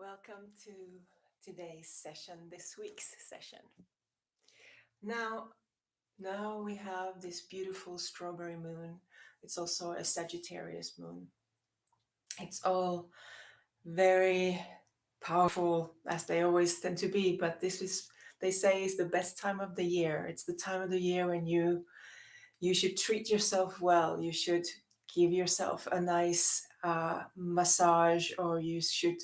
Welcome to today's session, this week's session. Now we have this beautiful strawberry moon. It's also a Sagittarius moon. It's all very powerful, as they always tend to be, but this is, they say, is the best time of the year. It's the time of the year when you should treat yourself well. You should give yourself a nice massage, or you should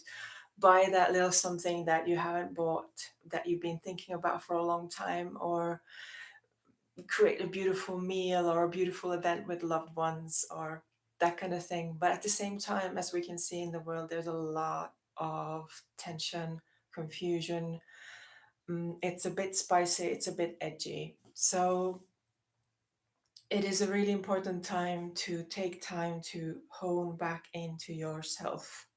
buy that little something that you haven't bought, that you've been thinking about for a long time, or create a beautiful meal or a beautiful event with loved ones, or that kind of thing. But at the same time, as we can see in the world, there's a lot of tension, confusion. It's a bit spicy, it's a bit edgy. So it is a really important time to take time to hone back into yourself,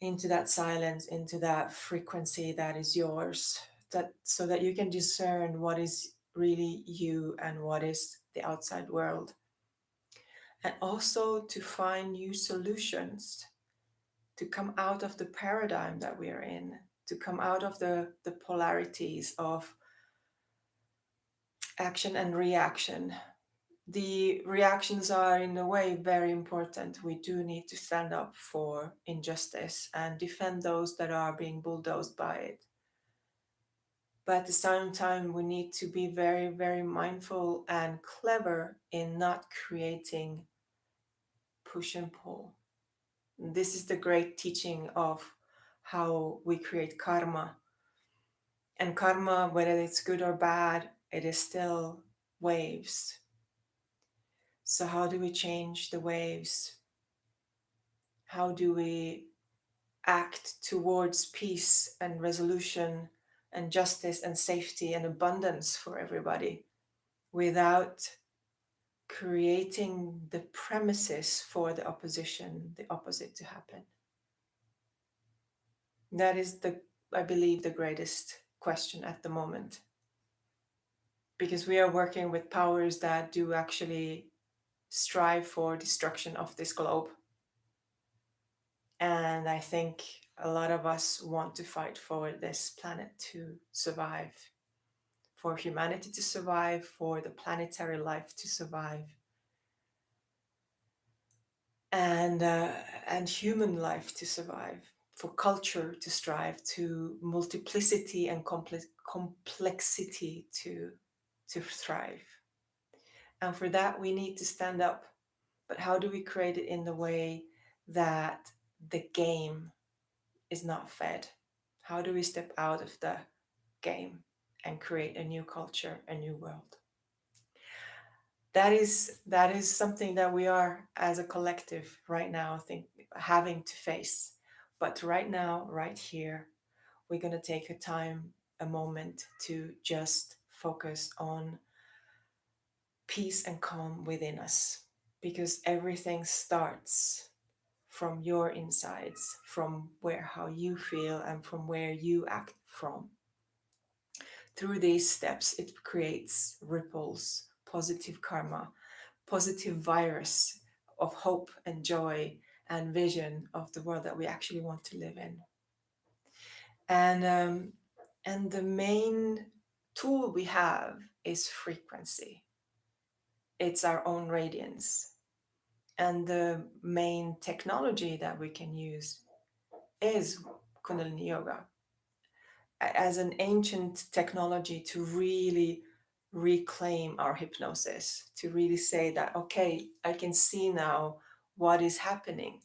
into that silence, into that frequency that is yours, that so that you can discern what is really you and what is the outside world, and also to find new solutions, to come out of the paradigm that we are in, to come out of the polarities of action and reaction. The reactions are, in a way, very important. We do need to stand up for injustice and defend those that are being bulldozed by it. But at the same time, we need to be very, very mindful and clever in not creating push and pull. This is the great teaching of how we create karma. And karma, whether it's good or bad, it is still waves. So, how do we change the waves? How do we act towards peace and resolution and justice and safety and abundance for everybody without creating the premises for the opposition, the opposite to happen? That is, I believe, the greatest question at the moment, because we are working with powers that do actually strive for destruction of this globe. And I think a lot of us want to fight for this planet to survive, for humanity to survive, for the planetary life to survive, and human life to survive, for culture to strive, to multiplicity and complexity to thrive. And for that, we need to stand up. But how do we create it in the way that the game is not fed? How do we step out of the game and create a new culture, a new world? That is something that we are, as a collective right now, having to face. But right now, right here, we're going to take a moment to just focus on peace and calm within us, because everything starts from your insides, from how you feel and from where you act from. Through these steps, it creates ripples, positive karma, positive virus of hope and joy and vision of the world that we actually want to live in. And the main tool we have is frequency. It's our own radiance. And the main technology that we can use is Kundalini Yoga as an ancient technology to really reclaim our hypnosis, to really say that, okay, I can see now what is happening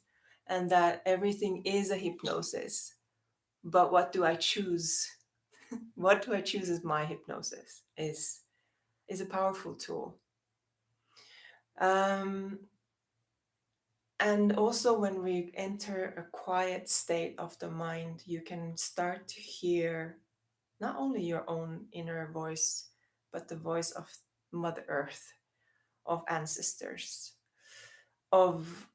and that everything is a hypnosis. But what do I choose? What do I choose as my hypnosis is a powerful tool. And also, when we enter a quiet state of the mind, you can start to hear not only your own inner voice, but the voice of Mother Earth, of ancestors, of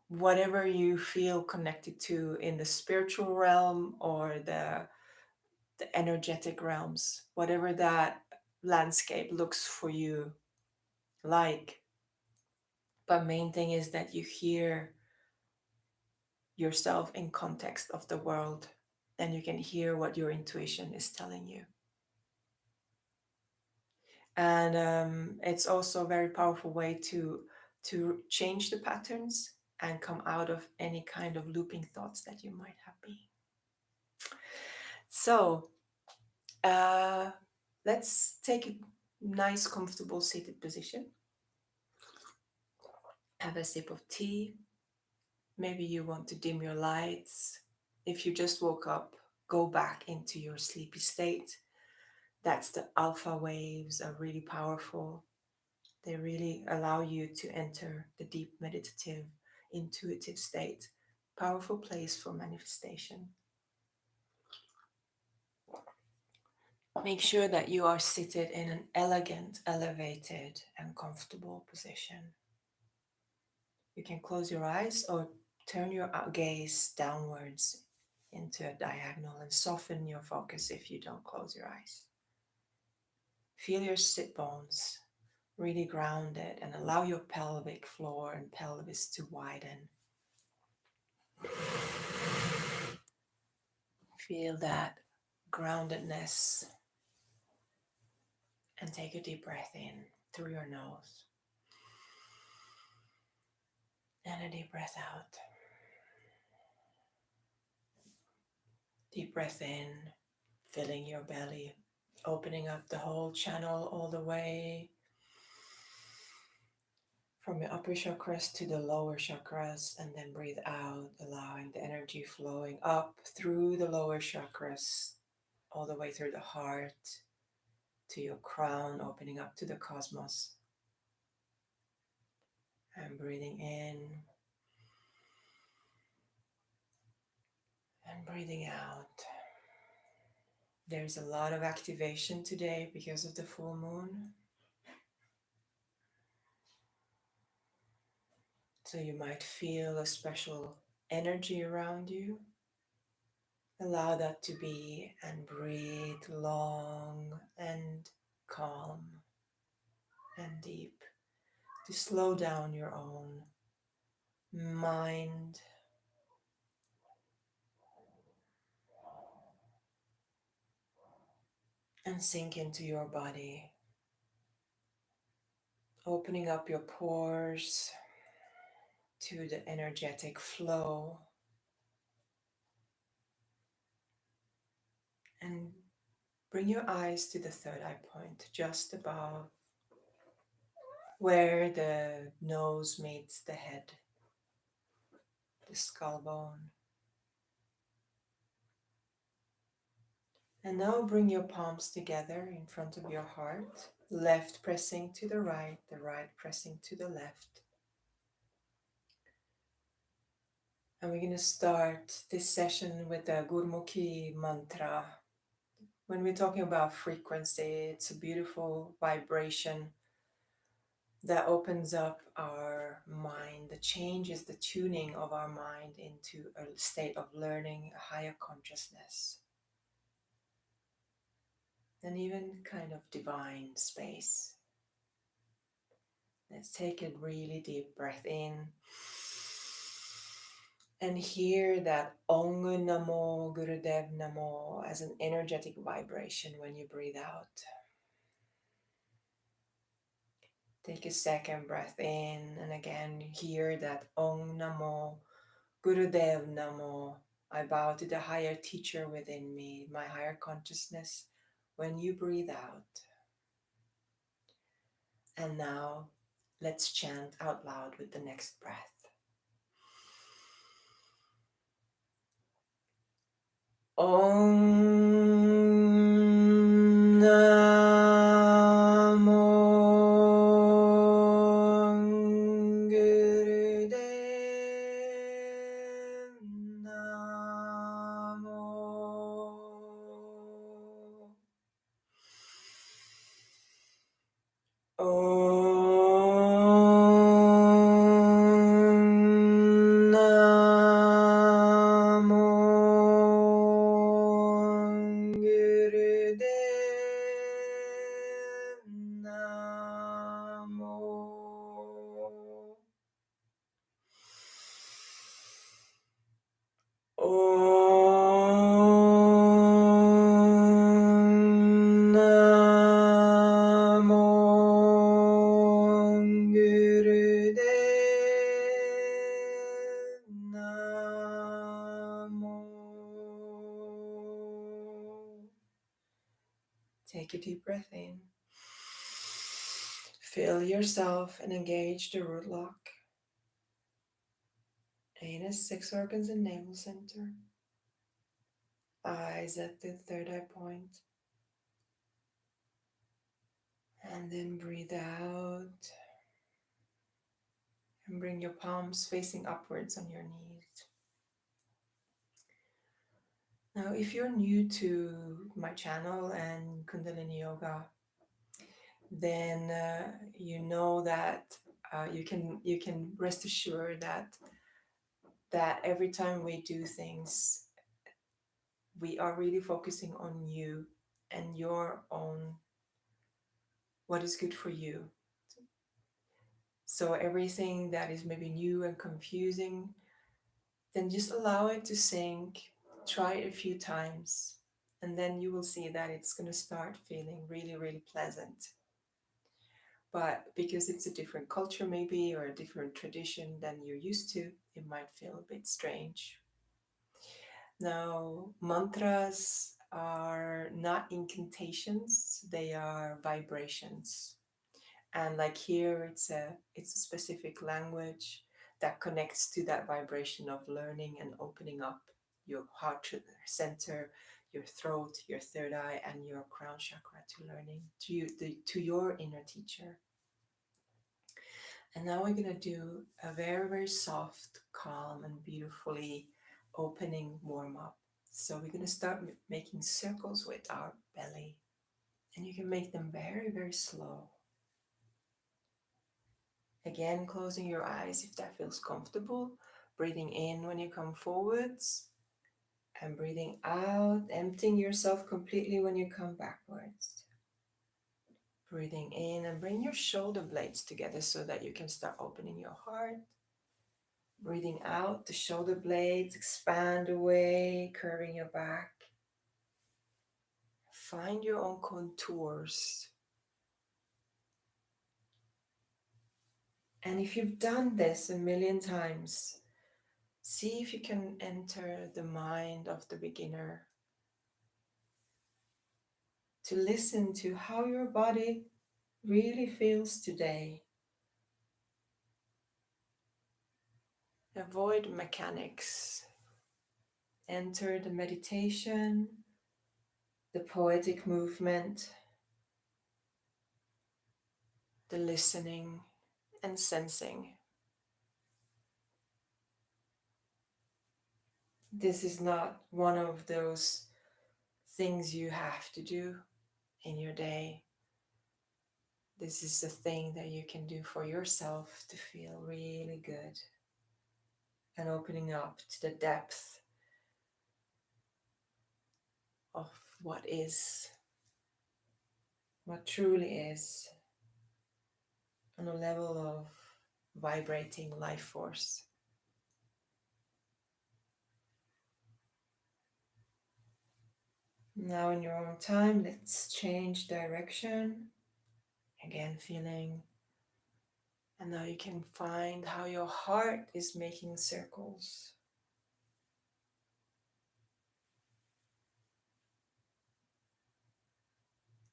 whatever you feel connected to in the spiritual realm or the energetic realms, whatever that landscape looks for you like. But main thing is that you hear yourself in context of the world, and you can hear what your intuition is telling you. And it's also a very powerful way to change the patterns and come out of any kind of looping thoughts that you might have been. So let's take a nice, comfortable seated position. Have a sip of tea. Maybe you want to dim your lights. If you just woke up, go back into your sleepy state. That's the alpha waves are really powerful. They really allow you to enter the deep meditative, intuitive state. Powerful place for manifestation. Make sure that you are seated in an elegant, elevated, and comfortable position. You can close your eyes or turn your gaze downwards into a diagonal and soften your focus if you don't close your eyes. Feel your sit bones really grounded and allow your pelvic floor and pelvis to widen. Feel that groundedness and take a deep breath in through your nose and a deep breath out. Deep breath in, filling your belly, opening up the whole channel all the way from your upper chakras to the lower chakras, and then breathe out, allowing the energy flowing up through the lower chakras, all the way through the heart to your crown, opening up to the cosmos. And breathing in and breathing out. There's a lot of activation today because of the full moon. So you might feel a special energy around you. Allow that to be and breathe long and calm and deep to slow down your own mind and sink into your body, opening up your pores to the energetic flow and bring your eyes to the third eye point, just above where the nose meets the head, the skull bone. And now bring your palms together in front of your heart, left pressing to the right pressing to the left. And we're going to start this session with the Gurmukhi mantra. When we're talking about frequency, it's a beautiful vibration that opens up our mind, that changes the tuning of our mind into a state of learning, a higher consciousness, and even kind of divine space. Let's take a really deep breath in and hear that Om Namo Gurudev Namo as an energetic vibration when you breathe out. Take a second breath in and again hear that Om Namo Gurudev Namo. I bow to the higher teacher within me, my higher consciousness, when you breathe out. And now let's chant out loud with the next breath. Om Namo Gurudev Namo. Om Namo deep breath in. Feel yourself and engage the root lock. Anus, 6 organs and navel center. Eyes at the third eye point. And then breathe out. And bring your palms facing upwards on your knees. Now, if you're new to my channel and Kundalini Yoga, then you know that you can rest assured that every time we do things, we are really focusing on you and your own, what is good for you. So everything that is maybe new and confusing, then just allow it to sink. Try it a few times, and then you will see that it's going to start feeling really, really pleasant. But because it's a different culture maybe, or a different tradition than you're used to, it might feel a bit strange. Now, mantras are not incantations, they are vibrations. And like here, it's a specific language that connects to that vibration of learning and opening up your heart center, your throat, your third eye, and your crown chakra to learning, to your inner teacher. And now we're going to do a very, very soft, calm, and beautifully opening warm up. So we're going to start making circles with our belly. And you can make them very, very slow. Again, closing your eyes if that feels comfortable. Breathing in when you come forwards. And breathing out, emptying yourself completely when you come backwards. Breathing in and bring your shoulder blades together so that you can start opening your heart. Breathing out, the shoulder blades expand away, curving your back. Find your own contours. And if you've done this a million times, see if you can enter the mind of the beginner to listen to how your body really feels today. Avoid mechanics. Enter the meditation, the poetic movement, the listening and sensing. This is not one of those things you have to do in your day. This is a thing that you can do for yourself to feel really good and opening up to the depth of what is, what truly is, on a level of vibrating life force. Now in your own time, let's change direction. Again, feeling. And now you can find how your heart is making circles.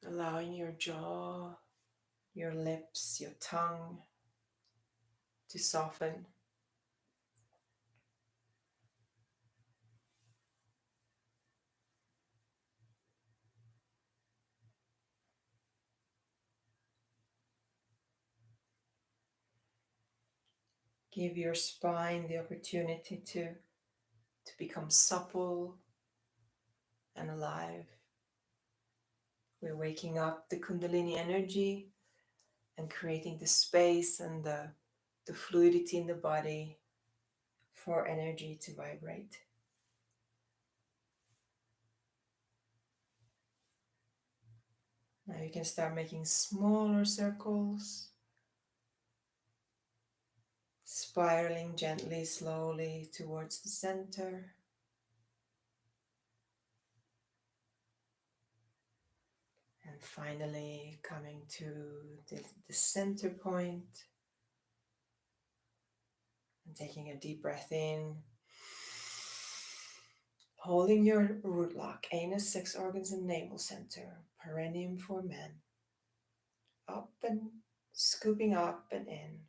Allowing your jaw, your lips, your tongue to soften. Give your spine the opportunity to become supple and alive. We're waking up the Kundalini energy and creating the space and the fluidity in the body for energy to vibrate. Now you can start making smaller circles, spiraling gently, slowly towards the center. And finally coming to the center point and taking a deep breath in. Holding your root lock, anus, 6 organs and navel center. perineum for men. Up and scooping up and in.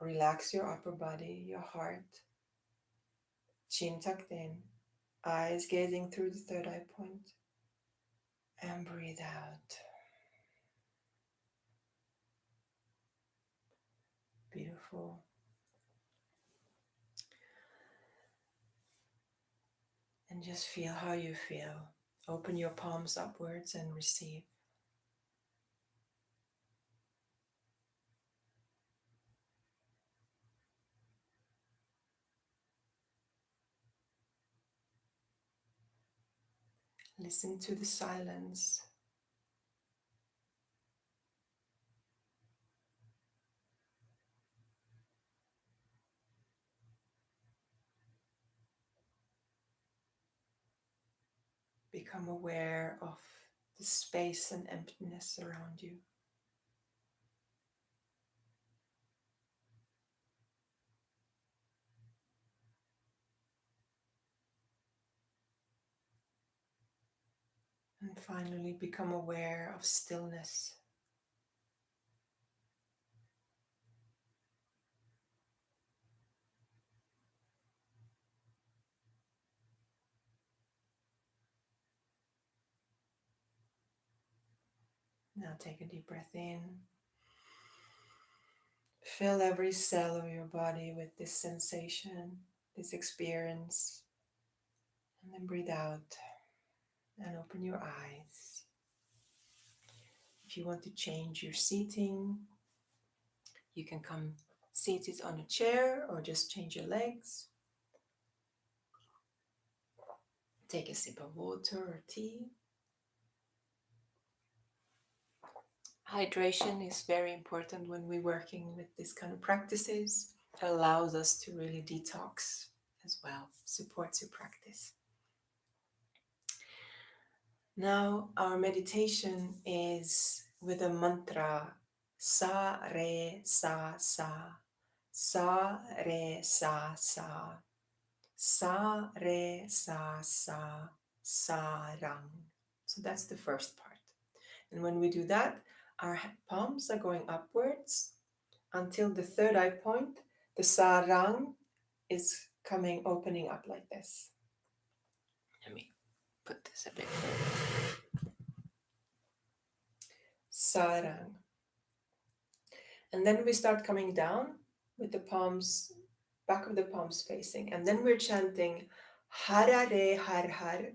Relax your upper body, your heart. Chin tucked in. Eyes gazing through the third eye point. And breathe out. Beautiful. And just feel how you feel. Open your palms upwards and receive. Listen to the silence. Become aware of the space and emptiness around you. And finally, become aware of stillness. Now take a deep breath in. Fill every cell of your body with this sensation, this experience. And then breathe out and open your eyes. If you want to change your seating, you can come seated on a chair or just change your legs. Take a sip of water or tea. Hydration is very important when we're working with this kind of practices. It allows us to really detox as well, supports your practice. Now our meditation is with a mantra, sa re sa sa, sa re sa sa, sa re sa sa, sa rang. So that's the first part. And when we do that, our palms are going upwards until the third eye point. The sarang is opening up like this. Let me put this a bit further. Sarang. And then we start coming down with the palms, back of the palms facing. And then we're chanting Harare Har Har,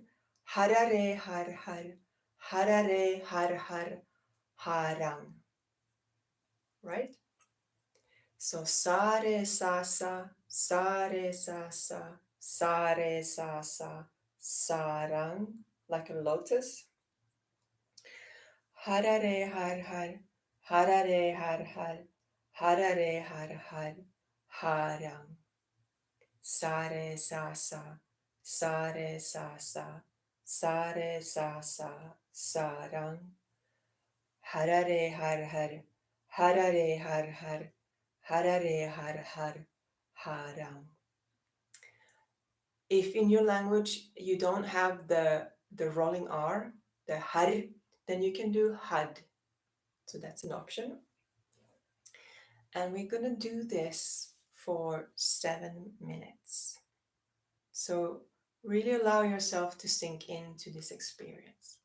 Harare Har Har, Harare Har Har, Harang. Right? So sa re sa sa, sa re sa sa, sa re sa sa, sarang, like a lotus. Harare har har, harare har har, harare har har, harang. Sa re sa sa, sa re sa sa, sa re sa sa, sarang. Harare har har, harare har har, harare har har, harang. If in your language you don't have the rolling R, the har, then you can do had. So that's an option. And we're going to do this for 7 minutes. So really allow yourself to sink into this experience.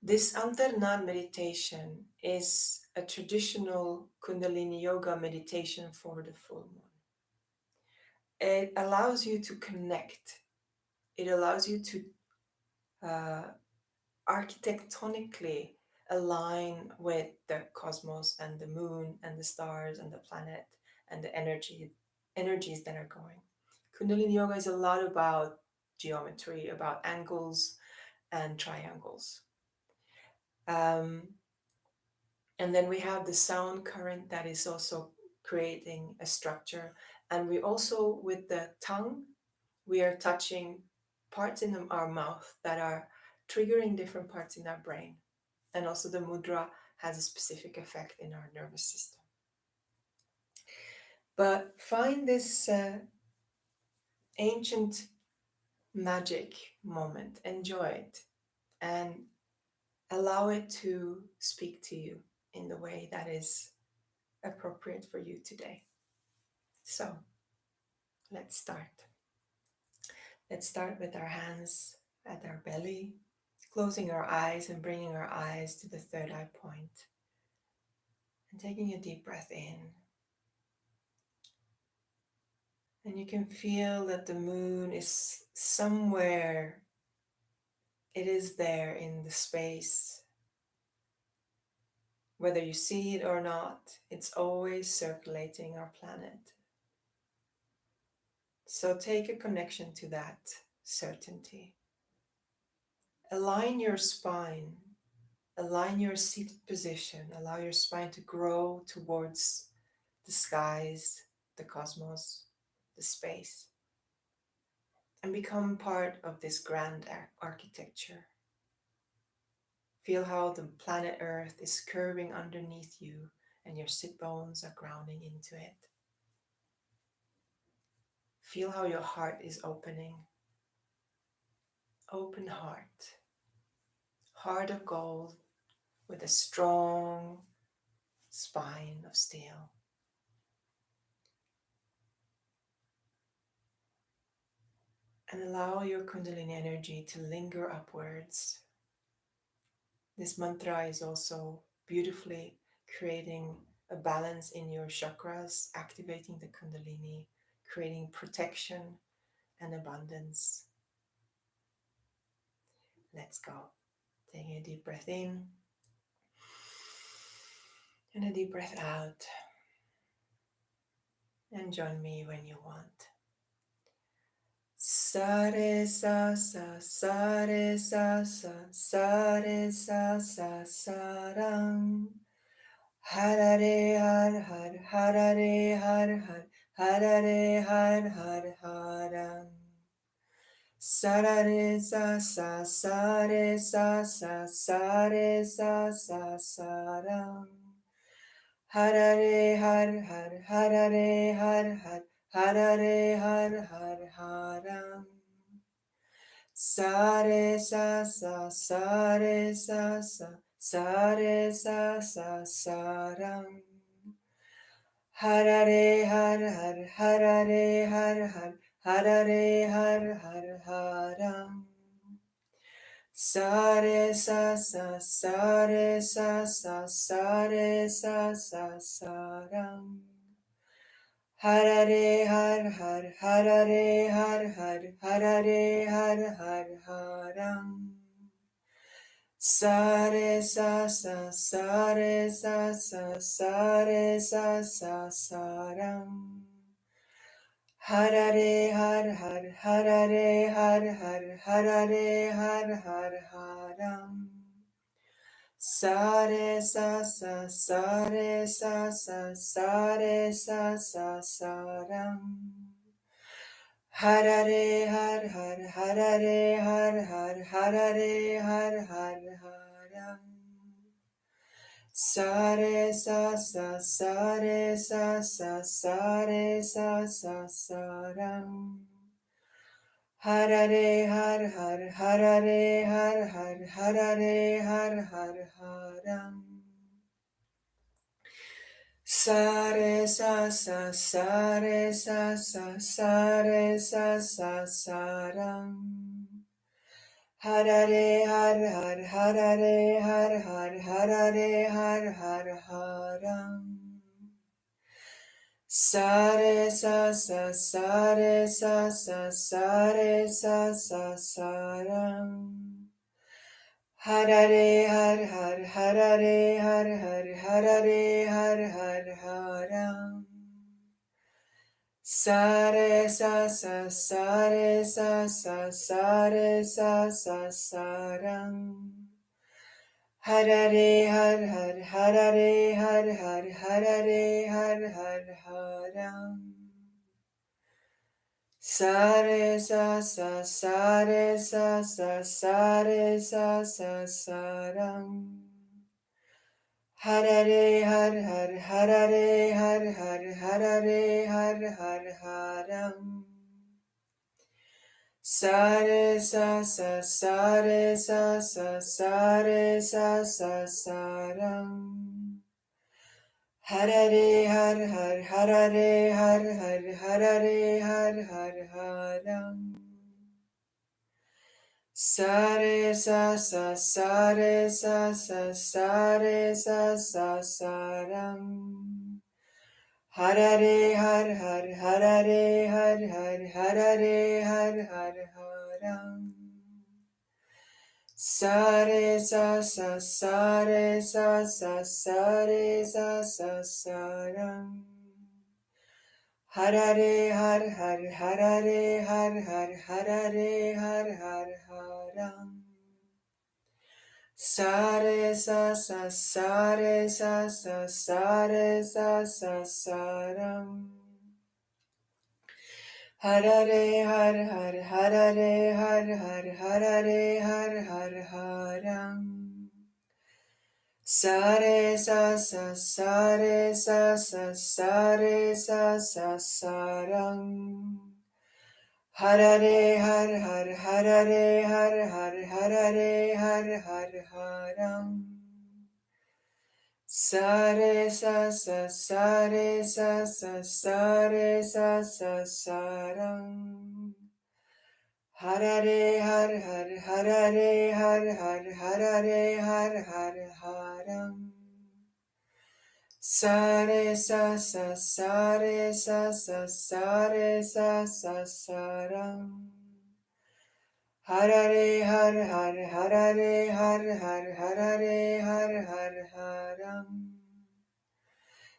This Antar Naad meditation is a traditional Kundalini Yoga meditation for the full moon. It allows you to connect. It allows you to architectonically align with the cosmos and the moon and the stars and the planet and the energies that are going. Kundalini Yoga is a lot about geometry, about angles and triangles. And then we have the sound current that is also creating a structure. And we also, with the tongue, we are touching parts in our mouth that are triggering different parts in our brain. And also the mudra has a specific effect in our nervous system. But find this ancient magic moment, enjoy it, and allow it to speak to you in the way that is appropriate for you today. So let's start. Let's start with our hands at our belly, closing our eyes and bringing our eyes to the third eye point, and taking a deep breath in. And you can feel that the moon is somewhere, it is there in the space. Whether you see it or not, it's always circulating our planet. So take a connection to that certainty. Align your spine, align your seated position, allow your spine to grow towards the skies, the cosmos, the space, and become part of this grand architecture. Feel how the planet Earth is curving underneath you and your sit bones are grounding into it. Feel how your heart is opening. Open heart. Heart of gold with a strong spine of steel. And allow your Kundalini energy to linger upwards. This mantra is also beautifully creating a balance in your chakras, activating the Kundalini, creating protection and abundance. Let's go. Taking a deep breath in and a deep breath out. And join me when you want. Sa re sa sa sa re sa sa re sa sa rang. Hara re hara re hara re harang. Sa re sa sa re sa re sa rang. Hara re hara re hara re harang. Sa re sa re sa re sa rang. Hara re hara re hara re harang. Sa re sa re sa re sa rang. Hara re hara re hara re harang. Sa re sa re sa re sa rang. Hara re hara re hara re harang. Sa re sa re sa re sa rang. Hara re hara re hara re harang. Sa re sa re sa re sa rang. Hara re hara re hara re harang. Sa re sa re sa re sa rang. Hara re hara re hara re harang. Sa re sa re sa re sa rang. Hara re hara re hara re harang. Sa re sa re sa re sa rang. Hara re hara re hara re harang. Sa re sa re sa re sa rang. Hara re hara re hara re harang. Sare sa sa sare sa sa sare sa sa saram. Harare har har harare har har harare har har haram. Sare sa sa sare sa sa sare sa sa saram. Harare har har harare har har harare har har haram. Sare sa sa sare sa sa sare sa sa saram. Harare har har harare har har harare har har haram. Sare sa sa sare sa sa sare sa sa saram. Harare har har harare har har harare har har haram. Sare sa sa sare sa sa sare sa sa saram. Harare har har harare har har harare har har haram. Sare sa sa sare sa sa sare sa sa saram. Harare har har harare har har harare har har haram. Sare sa sa sare sa sa sare sa sa saram. Harare har har harare har har harare har har haram.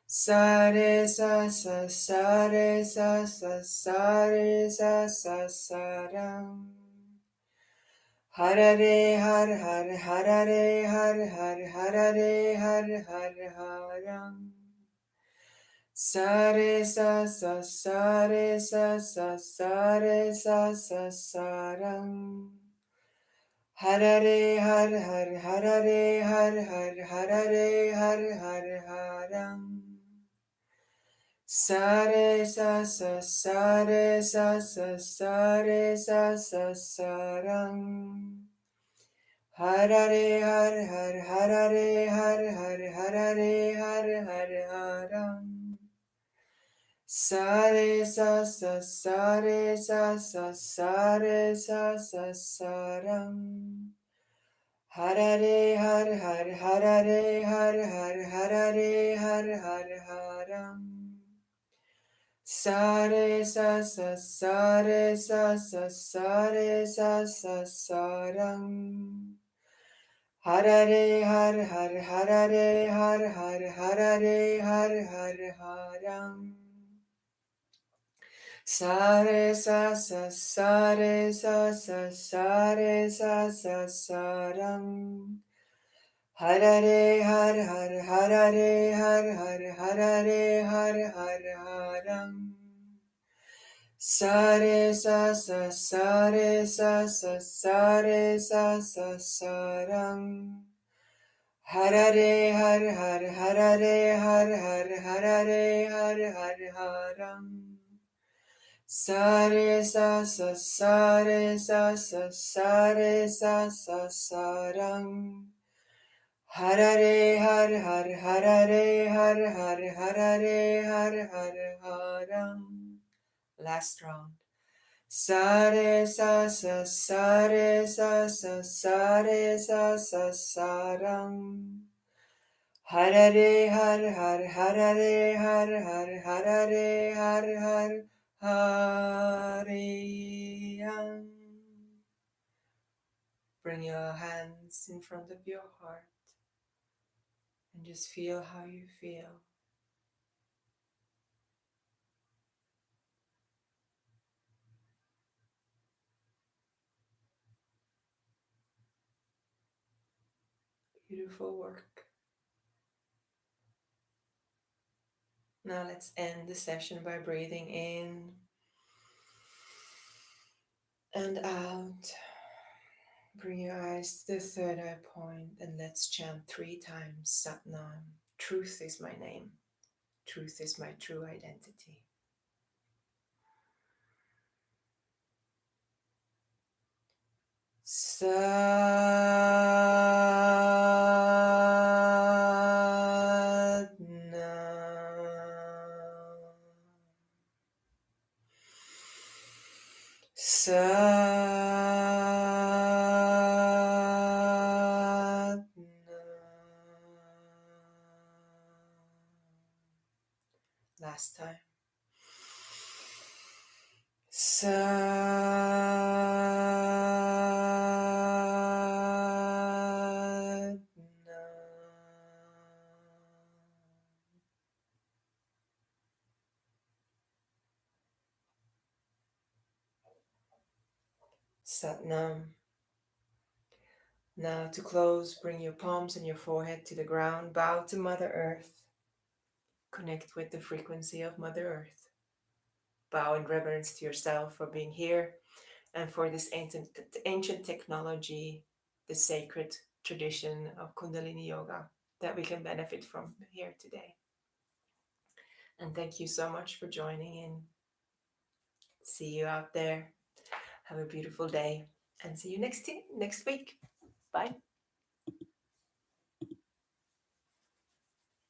Sare sa sa sare sa sa sare sa sa saram. Harare har har harare har har harare har har haram. Sare sa sa sare sa sa sare sa sa saram. Harare har har harare har har harare har har haram. Sare sa sa sare sa sa sare sa sa saram. Harare har har harare har har harare har har haram. Sare sa sa sare sa sa sare sa sa saram. Harare har har harare har har harare har har haram. Sare sa sa sare sa sa sare sa sa saram. Harare har har harare har har harare har har haram. Sare sa sa sare sa sa sare sa sa saram. Harare har har harare har har harare har har haram. Sare sa sa sare sa sa sare sa sa saram. Harare har har harare har har harare har har haram. Sare sa sa sare sa sa sare sa sa saram. Harare har har harare har har harare har har haram. Last round. Sare sa sa sare sa sa sare sa sa saram. Harare har har harare har har harare har har haram. Bring your hands in front of your heart and just feel how you feel. Beautiful work. Now let's end the session by breathing in and out. Bring your eyes to the third eye point and let's chant 3 times Satnam. Truth is my name. Truth is my true identity. 3. Last time. Satnam. Now to close, bring your palms and your forehead to the ground. Bow to Mother Earth. Connect with the frequency of Mother Earth. Bow in reverence to yourself for being here and for this ancient technology, the sacred tradition of Kundalini Yoga that we can benefit from here today. And thank you so much for joining in. See you out there. Have a beautiful day and see you next week. Bye.